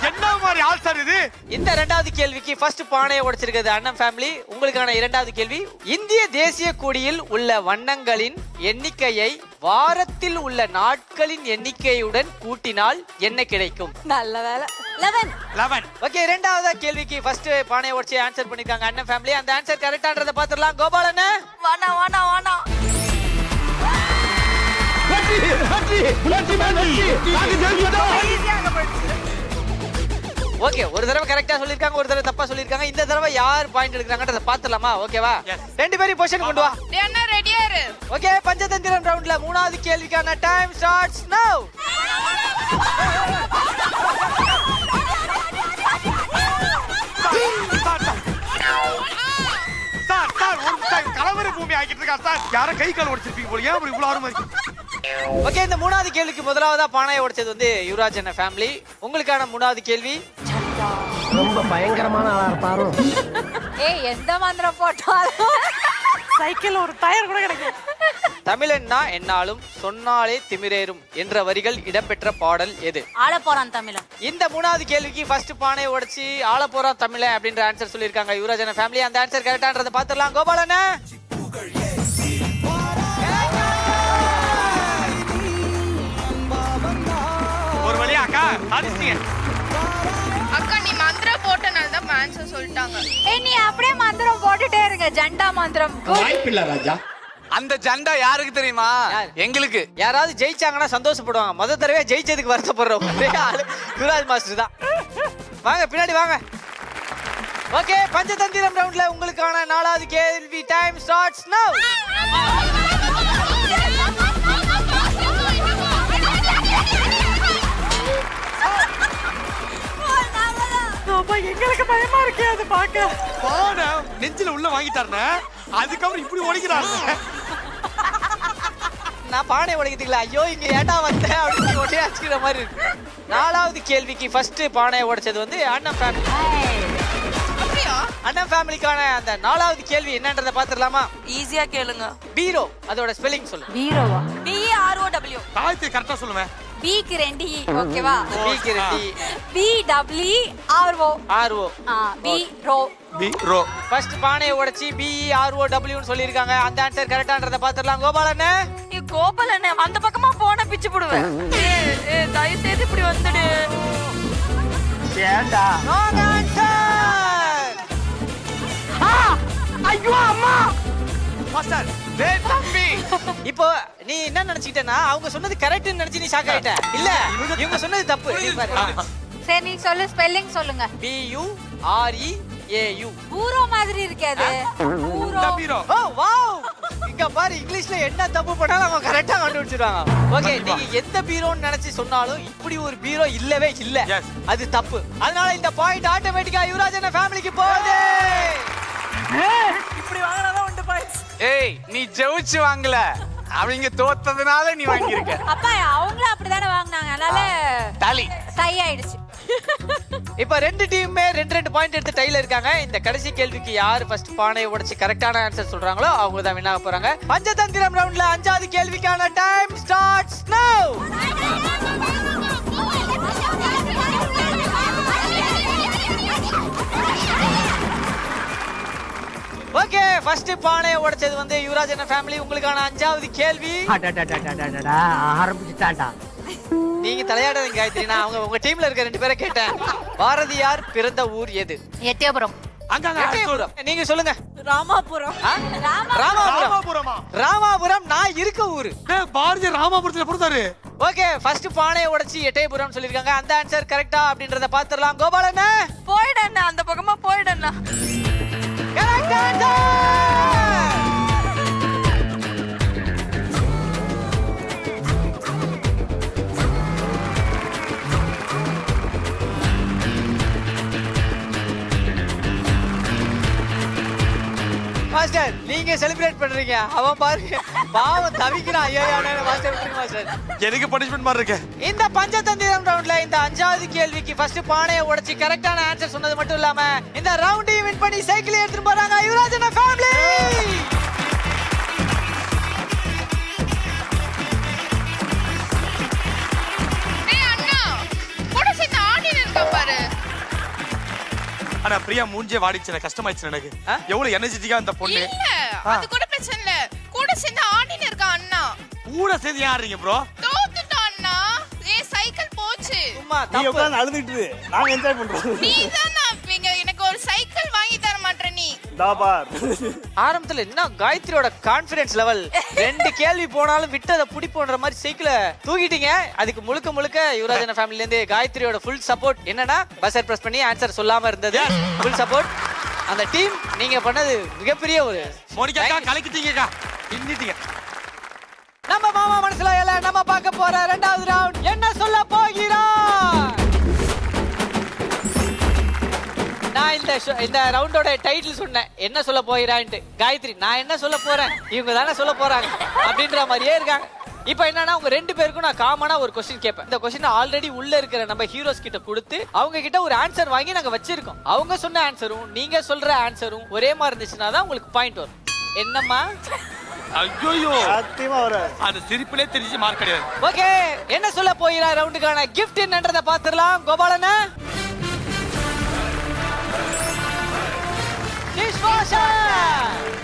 என்ன மாதிரி ஆள் சார் இது? இந்த இரண்டாவது கேள்விக்கு ஃபர்ஸ்ட் பானையை உடைச்சிருக்கிறது அண்ணன் ஃபேமிலி. உங்களுக்கான இரண்டாவது கேள்வி, இந்திய தேசிய கொடியில் உள்ள வண்ணங்களின் எண்ணிக்கையை வாரத்தில் உள்ள நாட்களின் எண்ணிக்கையுடன் கூட்டினால் என்ன கிடைக்கும்? நல்ல வேலை. 11. ஓகே, இரண்டாவது கேள்விக்கு ஃபர்ஸ்ட் பானையை உடைச்சு ஆன்சர் பண்ணிருக்காங்க அண்ணன் ஃபேமிலி. அந்த ஆன்சர் கரெக்டான்றத பாத்துடலாம். கோபால் அண்ணா. வானா. ஓகே, ஒரு தடவை கரெக்டா சொல்லிருக்காங்க, ஒரு தடவை தப்பா சொல்லிருக்காங்க. இந்த தடவை யார் பாயிண்ட் எடுக்கறாங்கன்றத பாத்துடலாமா? ஓகேவா? ரெண்டு பேரும் பொசிஷன் கொண்டு வா. அண்ணா ரெடியா இரு. ஓகே, பஞ்சதந்திரம் ரவுண்ட்ல மூணாவது கேள்விக்கான டைம் ஸ்டார்ட்ஸ் நவ. சார், கலவர பூமி ஆகிட்டு இருக்கா சார். யார கை கால் உடைச்சிருப்பீங்க போல. ஏன் அப்படி இவ்வளவு ஆர்வமா இருக்கு? ஓகே, இந்த மூணாவது கேள்விக்கு முதலாவதா பானையை உடைச்சது வந்து யுவராஜ் அண்ணா ஃபேமிலி. உங்களுக்கான மூணாவது கேள்வி, ரொம்ப பயங்கரமான ஆளா இருப்பாரு. ஏய், எந்த மந்திரம் போட்டாலும் சைக்கிள் ஒரு டயர் கூட கிடைக்கும். தமிழன்னா என்னாலும் சொன்னாலே திமிரேறும் என்ற வரிகள் இடம்பெற்ற பாடல் எது? ஆள போறான் தமிழன். இந்த மூணாவது கேள்விக்கு ஃபர்ஸ்ட் பானையை உடைச்சு ஆள போறான் தமிழன் அப்படின்ற ஆன்சர் சொல்லியிருக்காங்க யுவராஜ் அண்ணா ஃபேமிலி. அந்த ஆன்சர் கரெக்டான்றத பாத்துடலாம். கோபால் அண்ணா. ஒரு வழியா அக்கா சாதிச்சிட்டீங்க. அக்கா, நீ மந்திரம் போட்டனால தான் ஆன்சர் சொல்லிட்டாங்க. ஏய், நீ அப்படியே மந்திரம் போட்டுட்டே இருங்க. ஜண்டா மந்திரம். வாய்ப்பில்லை ராஜா. அந்த ஜண்டா யாருக்கு தெரியுமா? எங்களுக்கு. யாராவது ஜெயிச்சாங்கன்னா சந்தோஷப்படுவாங்க. முதல் தடவை ஜெயிச்சதுக்கு வருத்தப்படுறோம் யுவராஜ் மாஸ்டர் தான். வாங்க, பின்னாடி வாங்க. ஓகே, பஞ்சதந்திரம் ரவுண்ட்ல உங்களுக்கான நாலாவது கேள்வி. டைம் ஸ்டார்ட்ஸ் நவ. எங்களுக்கு பயமா இருக்கு அது பாக்க. பானை நெஞ்சில உள்ள வாங்கிட்டாருன்னு அதுக்கப்புறம் இப்படி ஓடிக்கிறாரு. நான் பானை உடைக்கிறதுல ஐயோ இங்க ஏண்டா வந்தேன் அப்படின்னு ஒட்டே அடிச்சுக்கிற மாதிரி இருக்கு. நாலாவது கேள்விக்கு ஃபர்ஸ்ட் பானையை உடைச்சது வந்து அண்ணன் ஃபேமிலி. அண்ணன் ஃபேமிலிக்கான அந்த நாலாவது கேள்வி என்னன்றதை பாத்துடலாமா? ஈஸியா கேளுங்க. பீரோ, அதோட ஸ்பெல்லிங் சொல்லு. பீரோவா? BROW. தாய்த்து கரெக்டா சொல்லுவேன். B க்கு 2 E. ஓகேவா? B க்கு 2 E. BWRO. RO. B ரோ பீரோ. ஃபர்ஸ்ட் பானையை உடைச்சி BEROW னு சொல்லிருக்காங்க. அந்த ஆன்சர் கரெக்டான்றத பாத்துறலாம். கோபாலண்ணே கோபாலண்ணே அந்த பக்கமா போன பிச்சு போடுவேன். தயவு செய்து இப்படி வந்துடு. ஏண்டா ராங் ஆன்சர். ஐயோ அம்மா மாஸ்டர் டேய் தம்பி. இப்போ நீ என்ன நினைச்சிட்டேன்னா அவங்க சொன்னது கரெக்ட்னு நினைச்சு நீ ஷாக் ஆயிட்ட. இல்ல இவங்க சொன்னது தப்பு. நீ பாரு. சரி நீ சொல்லு ஸ்பெல்லிங் சொல்லுங்க. BUREAU. பூரோ மாதிரி இருக்கே அது. பூரோ. பீரோ. Oh wow. இங்க பாரு இங்கிலீஷ்ல என்ன தப்பு பண்ணாலும் அவங்க கரெக்ட்டா கண்டுபிடிச்சிடுவாங்க. ஓகே நீங்க எந்த பீரோன்னு நினைச்சு சொன்னாலும் இப்படி ஒரு பீரோ இல்லவே இல்ல. அது தப்பு. அதனால இந்த பாயிண்ட் ஆட்டோமேட்டிக்கா யுவராஜ் அண்ணா ஃபேமிலிக்கு போகுது. இப்படி வாங்குறதா உண்டு பாய்ஸ். ஏய் நீ ஜெயிச்சு வாங்கல, அவங்க தோத்ததுனால நீ வாங்கியிருக்க. அப்பா அவங்களும் அப்படிதானே வாங்குனாங்க. அதனால டாலி டை ஆயிடுச்சு. இப்ப ரெண்டு டீமுமே 2 பாயிண்ட் எடுத்து டைல இருக்காங்க. இந்த கடைசி கேள்விக்கு யார் ஃபர்ஸ்ட் பானையை உடைச்சு கரெக்டான ஆன்சர் சொல்றாங்களோ அவங்க தான் வின் ஆக போறாங்க. பஞ்சதந்திரம் ரவுண்ட்ல 5வது கேள்விக்கான டைம் ஸ்டார்ட்ஸ் நவ. ஓகே ஃபர்ஸ்ட் பானையை உடைச்சது வந்து யுவராஜ் அண்ணா ஃபேமிலி. உங்களுக்கான 5வது கேள்வி. ஆரம்பிச்சுட்டாடா. நீங்க தலையாடாதீங்க காயத்ரி. நான் உங்க டீம்ல இருக்க 2 பேரை கேட்டேன். பாரதியார் பிறந்த ஊர் எது? எட்டயபுரம். எட்டயபுரம். நீங்க சொல்லுங்க. ராமாபுரம். ஆ? ராமாபுரம். ராமாபுரமா? ராமாபுரம் நான் இருக்க ஊரு. டேய் பாரதி ராமாபுரத்துல பிறந்தாரு. ஓகே ஃபர்ஸ்ட் பானையை உடைச்சி எட்டயபுரம் சொல்லிருக்காங்க. அந்த ஆன்சர் கரெக்டா அப்படின்றத பாத்துறலாம். கோபாலண்ணா போயிடண்ணா அந்த பக்கமா போயிடண்ணா. Correct answer. மாஸ்டர் நீங்க செலிப்ரேட் பண்றீங்க. அவன் பாருங்க பாவம் தவிக்கிறான். ஐயோ மாஸ்டர் விட்டுருங்க மாஸ்டர். எனக்கு பனிஷ்மென்ட் மாதிரி இருக்கு. இந்த பஞ்சதந்திரம் ரவுண்ட்ல இந்த 5வது கேள்விக்கு ஃபர்ஸ்ட் பானையை உடைச்சி கரெக்டான ஆன்சர் சொன்னது மட்டும் இல்லாம இந்த ரவுண்டையும் வின் பண்ணி சைக்கிள் எடுத்துட்டு போறாங்க யுவராஜ் அண்ணா ஃபேமிலி. ஆனா பிரியா மூஞ்சே வாடிச்சு, கஷ்டமாயிடுச்சு எனக்கு. எவ்வளவு எனர்ஜெட்டிக்கா அந்த பொண்ணு. அது கூட பிரச்சனை இல்ல. கூட சேர்ந்து ஆடின்னு இருக்க அண்ணா. கூட சேர்ந்து யாருங்க ப்ரோ? தோத்துட்டா அண்ணா. சைக்கிள் போச்சு. சும்மா நீ உட்கார்ந்து அழுதுட்டு நாங்க என்ஜாய் பண்றோம். நீ தான் எனக்கு ஒரு சைக்கிள் வாங்கி தர மாட்டற நீ. தாபார். ஆரம்பத்துல என்ன காயத்ரியோட கான்ஃபிடன்ஸ் லெவல். 2 கேள்வி போனாலும் விட்டத புடி போன்ற மாதிரி சைக்கிளை தூக்கிட்டீங்க. அதுக்கு முழுக்க யுவராஜ் அண்ணா ஃபேமிலில இருந்து காயத்ரியோட ஃபுல் சப்போர்ட். என்னன்னா பஸர் பிரஸ் பண்ணி ஆன்சர் சொல்லாம இருந்தது. Full support. அந்த டீம் நீங்க பண்ணது மிகப்பெரிய ஒரு மோனிகா கலக்கிட்டீங்கக்கா. இன்னிட்டீங்க. நம்ம மாமா மனசுல எல்லாம் நம்ம பார்க்க போற 2வது ரவுண்ட் என்ன சொல்ல போகிறான். நான் இந்த ரவுண்டோட டைட்டில் சொன்னேன் என்ன சொல்ல போகிறான்ட்டு. காயத்ரி நான் என்ன சொல்ல போறேன் இவங்க தானே சொல்ல போறாங்க அப்படின்ற மாதிரியே இருக்காங்க. இப்போ என்னன்னா உங்க 2 பேருக்கும் நான் காமனா ஒரு क्वेश्चन கேட்பேன். இந்த क्वेश्चन ஆல்ரெடி உள்ள இருக்கிற நம்ம ஹீரோஸ் கிட்ட கொடுத்து அவங்க கிட்ட ஒரு ஆன்சர் வாங்கி நாங்க வச்சிருக்கோம். அவங்க சொன்ன ஆன்சரும் நீங்க சொல்ற ஆன்சரும் ஒரே மாதிரி இருந்துச்சுன்னா தான் உங்களுக்கு பாயிண்ட் வரும். என்னம்மா? ஐயோ சத்தியமா வராது. அந்த சிரிப்பிலே தெரிஞ்சு மார்க் கிடையாது. ஓகே என்ன சொல்ல போகிறா ரவுண்டுக்கான கிஃப்ட் என்னன்றத பாத்துறலாம். கோபாலண்ணா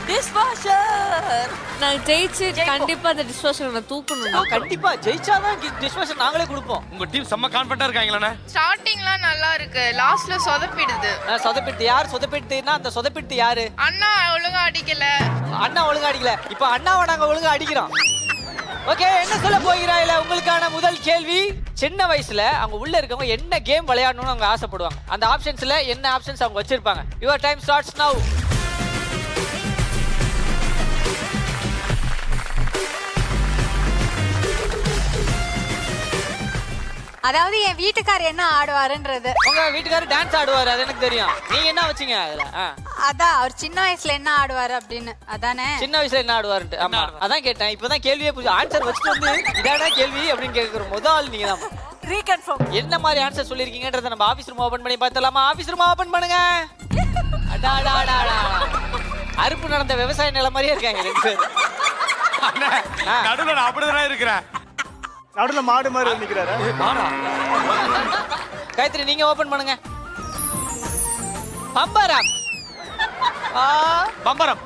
டிஷ்வாஷர். நான் ஜெயிச்சு கண்டிப்பா அந்த டிஷ்வாஷர் நான் தூக்கணும். கண்டிப்பா ஜெயிச்சாதான் டிஷ்வாஷர் நாங்களே கொடுப்போம். உங்க டீம் செம்ம கான்ஃபிடன்ட்டா இருக்காங்களா? ஸ்டார்டிங்லாம் நல்லா இருக்கு. லாஸ்ட்ல சொதப்பிடுது. சொதப்பிட்டு யார் சொதப்பிட்டுனா அந்த சொதப்பிட்டு யாரு? அண்ணா ஒழுங்கா அடிக்கல. அண்ணா ஒழுங்கா அடிக்கல. இப்போ அண்ணாவை நாங்க ஒழுங்கா அடிக்கிறோம். ஓகே என்ன சொல்ல போகிறாயில உங்களுக்கான முதல் கேள்வி. சின்ன வயசுல அவங்க உள்ள இருக்கவங்க என்ன கேம் விளையாடணும்னு அவங்க ஆசைப்படுவாங்க. அந்த ஆப்ஷன்ஸ்ல என்ன ஆப்ஷன்ஸ் அவங்க வச்சிருப்பாங்க. யுவர் டைம் ஸ்டார்ட்ஸ் நவ. அதாவது என் வீட்டுக்காரர் என்ன ஆடுவாருன்றது. உங்க வீட்டுக்காரர் டான்ஸ் ஆடுவாரு அது எனக்கு தெரியும். நீங்க என்ன வச்சீங்க அதுல? அதான் அவர் சின்ன வயசுல என்ன ஆடுவாரு அப்படின்னு. அதானே சின்ன வயசுல என்ன ஆடுவாருன்ட்டு. ஆமா அதான் கேட்டேன். இப்பதான் கேள்வியே புரியுது. ஆன்சர் வச்சுட்டு வந்து இதான கேள்வி அப்படின்னு கேக்குற முதல் நீங்க தான். ரீகன்ஃபார்ம். என்ன மாதிரி ஆன்சர் சொல்லிருக்கீங்கன்றத நம்ம ஆபீஸ் ரூம் ஓபன் பண்ணி பார்த்தலாமா? ஆபீஸ் ரூம் ஓபன் பண்ணுங்க. அறுப்பு நடந்த விவசாய நிலம் மாதிரியே இருக்காங்க 2 பேரும். நடுவுல அப்படிதான் இருக்கிறேன். நடுவுல மாடு மாதிரி நிக்கிறாரு. காயத்ரி நீங்க ஓபன் பண்ணுங்க. பம்பரம். பம்பரம்.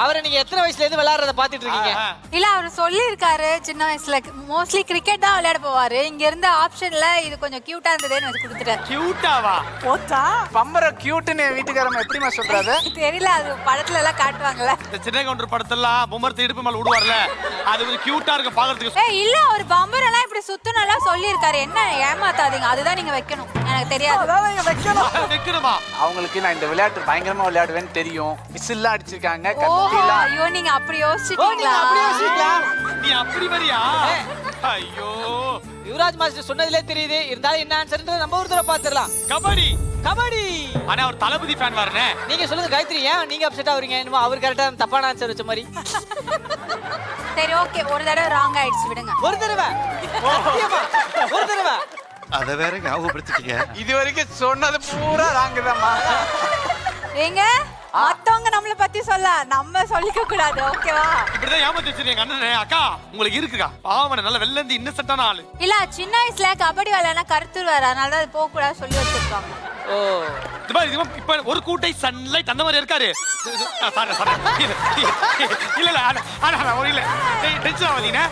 அவரை நீங்க எத்தனை வயசுல இருந்து விளையாடுறத பாத்துட்டு இருக்கீங்க? இல்ல அவர் சொல்லி இருக்காரு சின்ன வயசுல மோஸ்ட்லி கிரிக்கெட் தான் விளையாட போவாரு. இங்க இருந்த ஆப்ஷன்ல இது கொஞ்சம் கியூட்டா இருந்ததேன்னு வச்சு கொடுத்துட்டாரு. கியூட்டாவா? போச்சா பம்பரம் கியூட்னு வீட்டுக்காரங்க எப்படிமா சொல்றாரு? தெரியல, அது படத்துல எல்லாம் காட்டுவாங்கல்ல. இந்த சின்ன கவுண்டர் படத்துல பொம்மரத்தை இடுப்பு மேல விடுவார்ல, அது கொஞ்சம் கியூட்டா இருக்கு பாக்குறதுக்கு. இல்ல அவர் பம்பர் எல்லாம் இப்படி சுத்தனலா சொல்லி இருக்காரு. என்ன ஏமாத்தாதீங்க, அதுதான் நீங்க வைக்கணும். எனக்கு தெரியாது. வைக்கணுமா? அவங்களுக்கு நான் இந்த விளையாட்டு பயங்கரமா விளையாடுவேன்னு தெரியும். விசில்லாம் அடிச்சிருக்காங்க. ஐயோ நீங்க அப்படி யோசிச்சிட்டீங்களா? நீ அப்படி வரியா? ஐயோ யுவராஜ் மாஸ்டர் சொன்னதுலே தெரியுது. இருந்தாலும் என்ன ஆன்சர்ன்றது நம்ம ஒரு தடவை பாத்துறலாம். கபடி. கபடி. ஆனா அவர் தளபதி ஃபேன் வரனே. நீங்க சொல்லுங்க காயத்ரி, ஏன் நீங்க அப்செட் ஆவறீங்க? என்னமோ அவர் கரெக்ட்டா தப்பான ஆன்சர் வச்ச மாதிரி. சரி ஓகே, ஒரு தடவை ராங் ஆயிடுச்சு, விடுங்க. ஒரு தடவை. ஒரு தடவை. அத வேற ஞாபகப்படுத்திட்டீங்க. இது வரைக்கும் சொன்னது பூரா ராங்குதாம்மா. ஏங்க மத்தவங்க நம்மள பத்தி சொல்ல, நம்ம சொல்லிக்க கூடாது, ஓகேவா? இப்படிதான் ஏமாத்தி வச்சிருக்கீங்க அண்ணனே. அக்கா உங்களுக்கு இருக்குக்கா? பாவன நல்ல வெள்ளந்தி இன்னசென்ட்டான ஆளு. இல்ல சின்ன வயசுல கபடி விளையாட கருத்துருவாரு, அதனால தான் அது போக கூடாது சொல்லி வச்சிருக்காங்க. ஓ இது பாரு, இப்ப ஒரு கூட்டை சன்லைட் அந்த மாதிரி இருக்காரு. இல்ல இல்ல ஆனா ஒரு இல்ல டென்ஷன் ஆவதீங்க.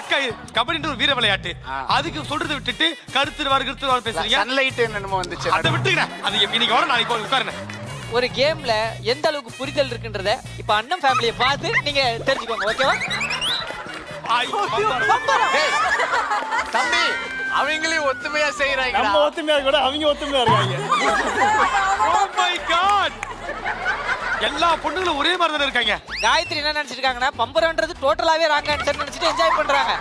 அக்கா கபடின்ற ஒரு வீர விளையாட்டு, அதுக்கு சொல்றதை விட்டுட்டு கருத்துருவாரு பேசுறீங்க. சன்லைட் என்னமோ வந்துச்சு, அதை விட்டுக்கிறேன். அது இன்னைக்கு வர நாளைக்கு உட்காருங்க. ஒரு கேம்ல எந்த அளவுக்கு புரிதல் இருக்குன்றத இப்ப அண்ணன் ஃபேமிலியை பார்த்து நீங்க தெரிஞ்சுக்கோங்க, ஓகேவா? தம்பி அவங்களே ஒத்துமையா செய்யறாங்க. நம்ம ஒத்துமையா கூட அவங்க ஒத்துமையா இருக்காங்க. Oh my god! எல்லா பொண்ணுங்களும் ஒரே மாதிரி தான இருக்காங்க. காயத்ரி என்ன நினைச்சிருக்காங்கன்னா பம்பரம்ன்றது டோட்டலாவே ராங் ஆன்சர் நினைச்சிட்டு என்ஜாய் பண்றாங்க.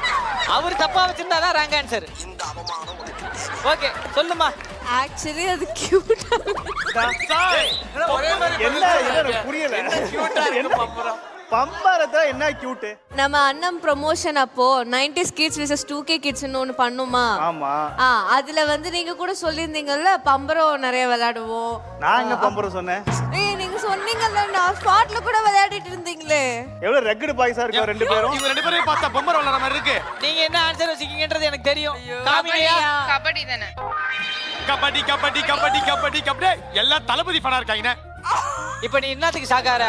அவர் தப்பா வச்சிருந்தா தான் ராங் ஆன்சர். ஓகே சொல்லுமா. ஆக்சுவலி அது கியூட்டா ஒரே மாதிரி என்ன புரியல. கியூட்டா இருக்கு பம்பரம். பம்பரத்தை என்ன கியூட்? நம்ம அண்ணன் ப்ரொமோஷன் அப்போ 90s கிட்ஸ் vs 2K கிட்ஸ்னு ஒன்று பண்ணுமா? ஆமா. அதுல வந்து நீங்க கூட சொல்லியிருந்தீங்கல்ல பம்பரம் நிறைய விளையாடுவோம். நான் எங்க பம்பரம் சொன்னேன்? நீங்க சொன்னீங்கல்ல, நான் ஸ்பாட்ல கூட விளையாடிட்டு இருந்தீங்களே. எவ்வளவு ரெக்கடு பாய்ஸா இருக்கு ரெண்டு பேரும். இவங்க ரெண்டு பேரையும் பார்த்தா பொம்மர் விளையாடுற மாதிரி இருக்கு. நீங்க என்ன ஆன்சர் வச்சிருக்கீங்கன்றது எனக்கு தெரியும். காமியா கபடி தானே. கபடி கபடி கபடி கபடி கபடி எல்லாம் தளபதி ஃபேனா இருக்காங்க. இப்ப நீ என்னத்துக்கு சாகார?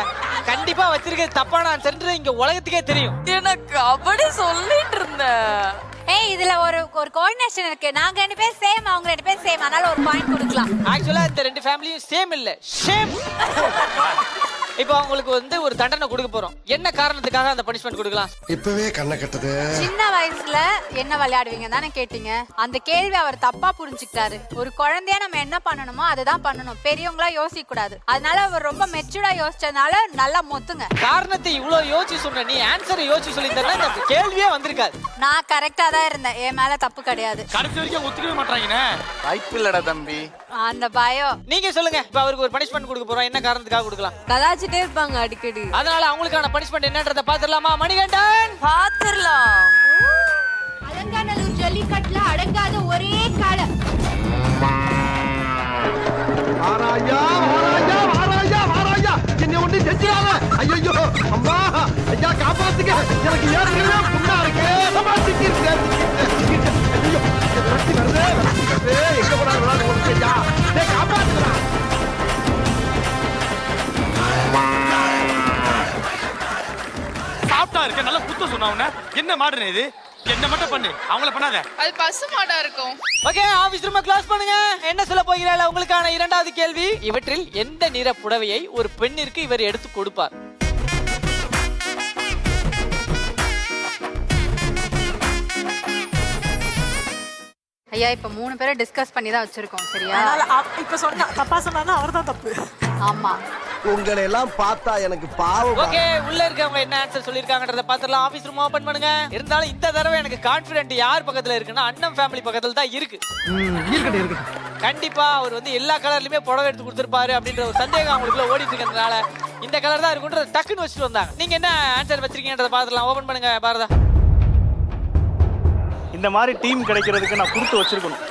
கண்டிப்பா வச்சிருக்கிறது தப்பான ஆன்சர்ன்றது இங்க உலகத்துக்கே தெரியும். எனக்கு கபடி சொல்லிட்டு இருந்தேன். இதுல ஒரு கோஆர்டினேஷன் இருக்கு. நாங்க ரெண்டு பேரும் சேம், அவங்க ரெண்டு பேரும் சேம், அதனால ஒரு பாயிண்ட் கொடுக்கலாம். ஆக்சுவலா இந்த ரெண்டு ஃபேமிலியும் சேம் இல்ல, ஷேம். இப்போ அவங்களுக்கு வந்து ஒரு தண்டனை கொடுக்க போறோம். என்ன காரணத்துக்காக அந்த பனிஷ்மென்ட் கொடுக்கலாம்? இப்பவே கண்ணை கட்டது. சின்ன வயசுல என்ன விளையாடுவீங்க தானே கேட்டீங்க. அந்த கேள்வி அவர் தப்பா புரிஞ்சுக்கிட்டாரு. ஒரு குழந்தையா நம்ம என்ன பண்ணணுமோ அதுதான் பண்ணணும், பெரியவங்களா யோசிக்க கூடாது. அதனால அவர் ரொம்ப மெச்சூர்டா யோசிச்சதுனால நல்லா மொத்துங்க. காரணத்தை இவ்வளவு யோசிச்சு சொன்ன நீ ஆன்சரை யோசிச்சு சொல்லியிருந்தா இந்த கேள்வியே வந்திருக்காது. நான் கரெக்டா தான் இருந்தேன், என் மேல தப்பு கிடையாது. கடைசி வரைக்கும் ஒத்துக்கவே மாட்டாங்கண்ணே. வாய்ப்பு இல்லடா தம்பி. அந்த பயம். நீங்க சொல்லுங்க. இப்ப அவருக்கு ஒரு பனிஷ்மென்ட் கொடுக்க போறோம். என்ன காரணத்துக்காக கொடுக்கலாம்? கலாச்சிட்டே இருப்பாங்க அடிக்கடி. அதனால அவங்களுக்கான பனிஷ்மென்ட் என்னன்றத பாத்துடலாமா? மணிகண்டன் பாத்துரலாம். அலங்காநல்லூர் ஜல்லிக்கட்டுல அடங்காத ஒரே கால. வாராயா வாராயா வாராயா வாராயா, என்னை ஒண்ணு செஞ்சிடாத. ஐயோ அம்மா, ஐயா காப்பாத்துங்க, எனக்கு ஏற்கனவே புண்ணா இருக்கு. ஐயோ ரத்தி வருது, எங்க போனாலும் விளையாட கொடுத்தா காப்பாத்துறா. சாப்பிட்டா இருக்க நல்லா குத்த சொன்ன என்ன மாடுனே இது? என்ன மட்டும் பண்ணு, அவங்கள பண்ணாத. அது பசு மாடா இருக்கும். ஓகே, ஆபீஸ் ரூமை க்ளோஸ் பண்ணுங்க. என்ன சொல்ல போகிறாள் உங்களுக்கான இரண்டாவது கேள்வி. இவற்றில் எந்த நிற புடவையை ஒரு பெண்ணிற்கு இவர் எடுத்து கொடுப்பார்? ஐயா இப்ப 3 பேரை டிஸ்கஸ் பண்ணி தான் வச்சிருக்கோம், சரியா? இப்ப சொன்னா தப்பா சொன்னா அவர்தான் தப்பு. ஆமா. உங்களை எல்லாம் பார்த்தா எனக்கு பாவம். ஓகே, உள்ள இருக்கவங்க என்ன ஆன்சர் சொல்லிருக்காங்கன்றத பாத்துறலாம். ஆபீஸ் ரூம் ஓபன் பண்ணுங்க. இருந்தாலும் இந்த தடவை எனக்கு கான்ஃபிடென்ட் யார் பக்கத்துல இருக்குன்னா அண்ணன் ஃபேமிலி பக்கத்துல தான் இருக்கு. இருக்கட்டும். கண்டிப்பா அவர் வந்து எல்லா கலர்லயுமே புடவை எடுத்து கொடுத்துருப்பாரு அப்படின்ற ஒரு சந்தேகம் அவங்களுக்குள்ள ஓடிட்டு இருக்கிறதுனால இந்த கலர் தான் இருக்குன்றது டக்குன்னு வச்சுட்டு வந்தாங்க. நீங்க என்ன ஆன்சர் வச்சிருக்கீங்கன்றத பாத்துறலாம். ஓபன் பண்ணுங்க பாரதா. இந்த மாதிரி டீம் கிடைக்கிறதுக்கு நான் கொடுத்து வச்சிருக்கணும்.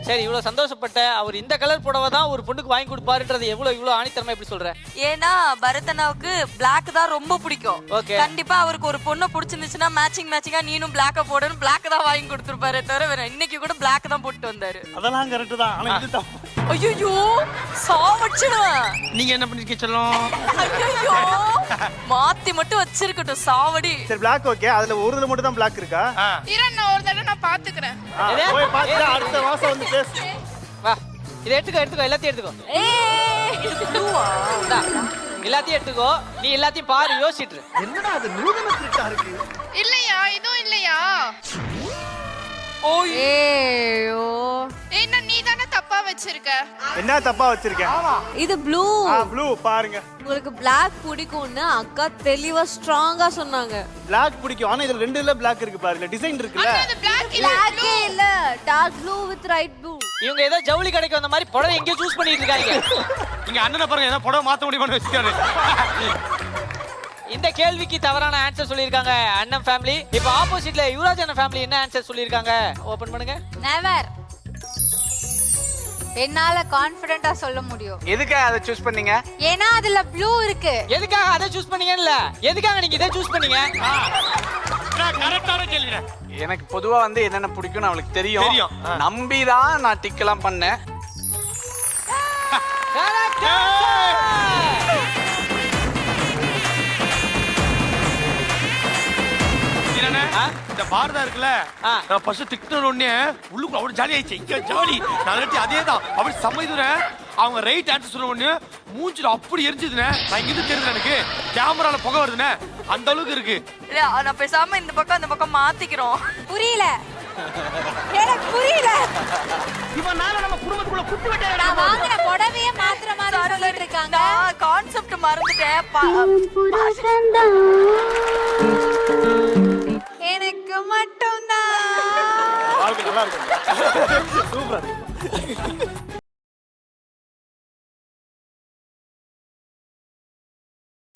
சரி, இவ்வளவு சந்தோஷப்பட்ட அவர் இந்த கலர் புடவை தான் ஒரு பொண்ணுக்கு வாங்கி கொடுப்பாருன்றது இவ்வளவு ஆணித்தரமா எப்படி சொல்ற? ஏன்னா பரதனாவுக்கு பிளாக் தான் ரொம்ப பிடிக்கும். Okay. கண்டிப்பா அவருக்கு ஒரு பொண்ணை பிடிச்சிருந்துச்சுன்னா மேட்சிங்கா நீனும் பிளாக்க போடணும், பிளாக் தான் வாங்கி கொடுத்துருப்பாரு. தவிர வேற இன்னைக்கு கூட பிளாக் தான் போட்டு வந்தாரு. அதெல்லாம் கரெக்ட் தான். ஆனா இது தப்பு. ஐயோ சாவடிச்சிடுவேன். நீங்க என்ன பண்ணிருக்கீங்க செல்லம்? ஐயோ மாத்தி மட்டும் வச்சிருக்கட்டும் சாவடி. சரி பிளாக் ஓகே. அதுல ஒரு இதுல மட்டும் தான் பிளாக் இருக்கா? இரு நான் ஒரு தடவை நான் பாத்துக்கிறேன். போய் பார்த்து அடுத்த மாசம் வந்து பேசு. வா இதை எடுத்துக்கோ எல்லாத்தையும் எடுத்துக்கோ. இது ப்ளூவா? எல்லாத்தையும் எடுத்துக்கோ. நீ எல்லாத்தையும் பாரு யோசிச்சுட்டு இரு. என்னடா அது நூதன ட்ரிக்கா இருக்கு. இல்லையா இதுவும் இல்லையா? ஏயோ என்ன நீ தானே தப்பா வச்சிருக்க. என்ன தப்பா வச்சிருக்கேன்? இது ப்ளூ. ப்ளூ பாருங்க. உங்களுக்கு பிளாக் பிடிக்கும்னு அக்கா தெளிவா ஸ்ட்ராங்கா சொன்னாங்க. பிளாக் பிடிக்கும். ஆனா இதுல ரெண்டு இல்ல பிளாக் இருக்கு பாருங்க. டிசைன் இருக்குல்ல. அது பிளாக் இல்ல. பிளாக் இல்ல dark blue with right blue. இவங்க ஏதோ ஜவுளி கடைக்கு வந்த மாதிரி புடவை எங்கேயோ சூஸ் பண்ணிட்டு இருக்காங்க. இங்க அண்ணனை பாருங்க ஏதோ புடவை மாத்த முடியுமான்னு வச்சுக்காரு. இந்த கேள்விக்கு தவறான ஆன்சர் சொல்லியிருக்காங்க அண்ணன் ஃபேமிலி. இப்போ ஆப்போசிட்ல யுவராஜ் அண்ணன் ஃபேமிலி என்ன ஆன்சர் சொல்லியிருக்காங்க ஓபன் பண்ணுங்க. நெவர். என்னால கான்ஃபிடென்ட்டா சொல்ல முடியும். எதுக்காக அதை சூஸ் பண்ணீங்க? ஏன்னா அதுல ப்ளூ இருக்கு. எதுக்காக அதை சூஸ் பண்ணீங்கன்னு எதுக்காக நீங்க இதை சூஸ் பண்ணீங்க? கரெக்டான கேள்விடா. எனக்கு பொதுவா வந்து என்னென்ன பிடிக்கும்னு அவளுக்கு தெரியும். தெரியும். நம்பி தான் நான் டிக்கெல்லாம் பண்ணேன். இந்த பாரதா இருக்குல்ல, நான் ஃபர்ஸ்ட் திட்டுன உடனே உள்ளுக்குள்ள அவ்வளவு ஜாலி ஆயிடுச்சு. இங்க ஜாலி நான் அதேதான் அப்படி சமைதுறேன். அவங்க ரைட் ஆன்சர் சொன்ன உடனே மூஞ்சில அப்படி எரிஞ்சுதுனே. நான் இங்கிருந்து தெரியுது எனக்கு கேமரால புகை வருதுனே. அந்த அளவுக்கு இருக்கு. இல்ல நான் பேசாம இந்த பக்கம் அந்த பக்கம் மாத்திக்கிறோம். புரியல. எனக்கு புரியல. இவனால நம்ம குடும்பத்துக்குள்ள குட்டி வெட்ட நான் வாங்குற புடவையே மாத்திர மாதிரி சொல்லிட்டு இருக்காங்க. நான் கான்செப்ட் மறந்துட்டேன். எனக்கு மட்டும் தான் நல்லா இருக்கு. சூப்பரா இருக்கு.